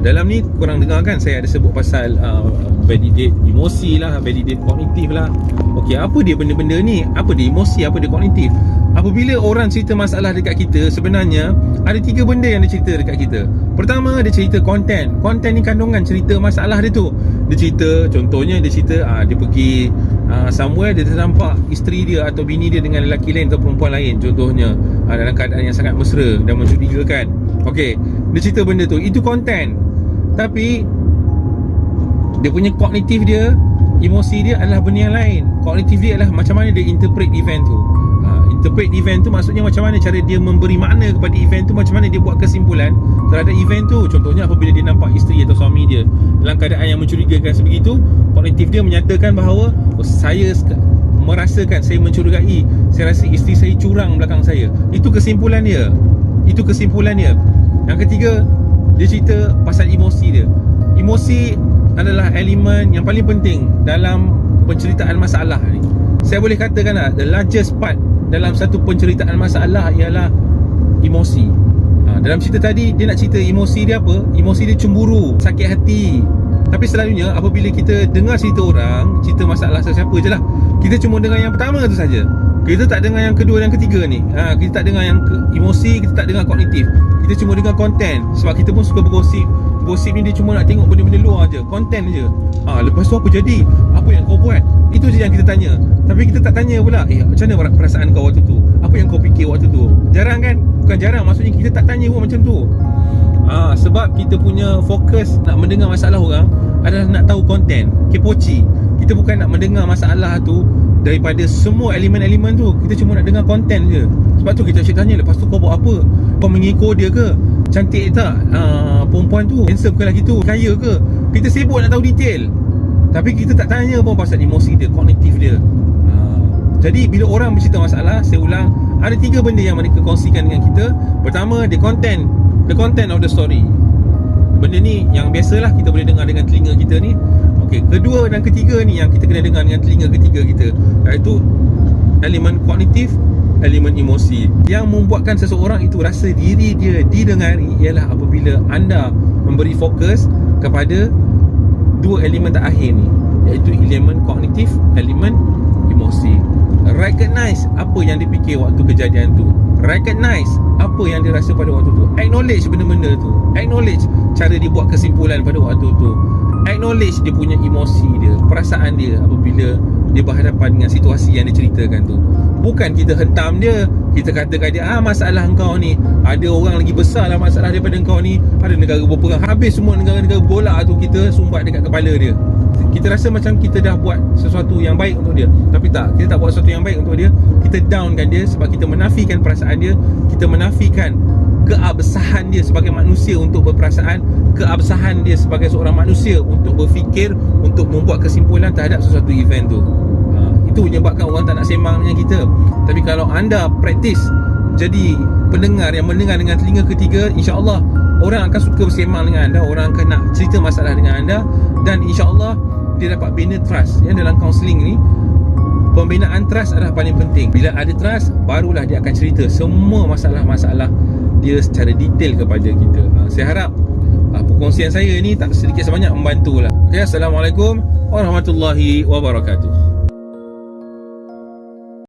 Dalam ni korang dengar kan saya ada sebut pasal validate emosi lah, validate kognitif lah. Okey, apa dia benda-benda ni? Apa dia emosi, apa dia kognitif? Apabila orang cerita masalah dekat kita, sebenarnya ada 3 benda yang dia cerita dekat kita. Pertama, dia cerita konten. Konten ni kandungan cerita masalah dia tu. Dia cerita, contohnya dia cerita dia pergi somewhere, dia ternampak isteri dia atau bini dia dengan lelaki lain atau perempuan lain, contohnya dalam keadaan yang sangat mesra dan mencurigakan. Okey, dia cerita benda tu, itu konten. Tapi dia punya kognitif dia, emosi dia adalah benda yang lain. Kognitif dia adalah macam mana dia interpret event tu. Interpret event tu maksudnya macam mana cara dia memberi makna kepada event tu, macam mana dia buat kesimpulan terhadap event tu. Contohnya apabila dia nampak isteri atau suami dia dalam keadaan yang mencurigakan sebegitu, kognitif dia menyatakan bahawa saya merasakan, saya mencurigai, saya rasa isteri saya curang belakang saya. Itu kesimpulan dia. Itu kesimpulan dia. Yang ketiga, dia cerita pasal emosi dia. Emosi adalah elemen yang paling penting dalam penceritaan masalah ni. Saya boleh katakan lah, the largest part dalam satu penceritaan masalah ialah emosi. Dalam cerita tadi, dia nak cerita emosi dia apa? Emosi dia cemburu, sakit hati. Tapi selalunya apabila kita dengar cerita orang, cerita masalah sesiapa je lah, kita cuma dengar yang pertama tu saja. Kita tak dengar yang kedua dan ketiga ni. Kita tak dengar yang emosi, kita tak dengar kognitif. Kita cuma dengar konten. Sebab kita pun suka bergosip. Gosip ni dia cuma nak tengok benda-benda luar je, konten je. Lepas tu apa jadi? Apa yang kau buat? Itu je yang kita tanya. Tapi kita tak tanya pula, macam mana perasaan kau waktu tu? Apa yang kau fikir waktu tu? Jarang kan? Bukan jarang, maksudnya kita tak tanya pun macam tu. Sebab kita punya fokus nak mendengar masalah orang adalah nak tahu konten, kepoci. Kita bukan nak mendengar masalah tu daripada semua elemen-elemen tu. Kita cuma nak dengar konten je. Sebab tu kita asyik tanya, lepas tu kau buat apa? Kau mengikut dia ke? Cantik tak perempuan tu? Handsome ke lagi tu? Kaya ke? Kita sibuk nak tahu detail, tapi kita tak tanya pun pasal emosi dia, kognitif dia. Jadi bila orang bercerita masalah, saya ulang, ada 3 benda yang mereka kongsikan dengan kita. Pertama, the content of the story. Benda ni yang biasalah kita boleh dengar dengan telinga kita ni. Okey, kedua dan ketiga ni yang kita kena dengar dengan telinga ketiga kita, iaitu elemen kognitif, elemen emosi. Yang membuatkan seseorang itu rasa diri dia didengari ialah apabila anda memberi fokus kepada 2 elemen terakhir ni, iaitu elemen kognitif, elemen emosi. Recognize apa yang dia fikir waktu kejadian tu. Recognize apa yang dia rasa pada waktu tu. Acknowledge benda-benda tu. Acknowledge cara dia buat kesimpulan pada waktu tu. Acknowledge dia punya emosi dia, perasaan dia apabila dia berhadapan dengan situasi yang dia ceritakan tu. Bukan kita hentam dia, kita katakan dia, masalah engkau ni, ada orang lagi besar lah masalah daripada engkau ni, ada negara berperang, habis semua negara-negara bola tu kita sumbat dekat kepala dia. Kita rasa macam kita dah buat sesuatu yang baik untuk dia, tapi tak, kita tak buat sesuatu yang baik untuk dia. Kita downkan dia sebab kita menafikan perasaan dia. Kita menafikan keabsahan dia sebagai manusia untuk berperasaan, keabsahan dia sebagai seorang manusia untuk berfikir, untuk membuat kesimpulan terhadap sesuatu event tu. Itu menyebabkan orang tak nak sembang dengan kita. Tapi kalau anda praktis jadi pendengar yang mendengar dengan telinga ketiga, insya-Allah orang akan suka bersembang dengan anda, orang akan nak cerita masalah dengan anda, dan insya-Allah dia dapat bina trust. Yang dalam kaunseling ni, pembinaan trust adalah paling penting. Bila ada trust, barulah dia akan cerita semua masalah-masalah dia secara detail kepada kita. Saya harap perkongsian saya ni tak sedikit sebanyak membantulah. Okay, Assalamualaikum warahmatullahi wabarakatuh.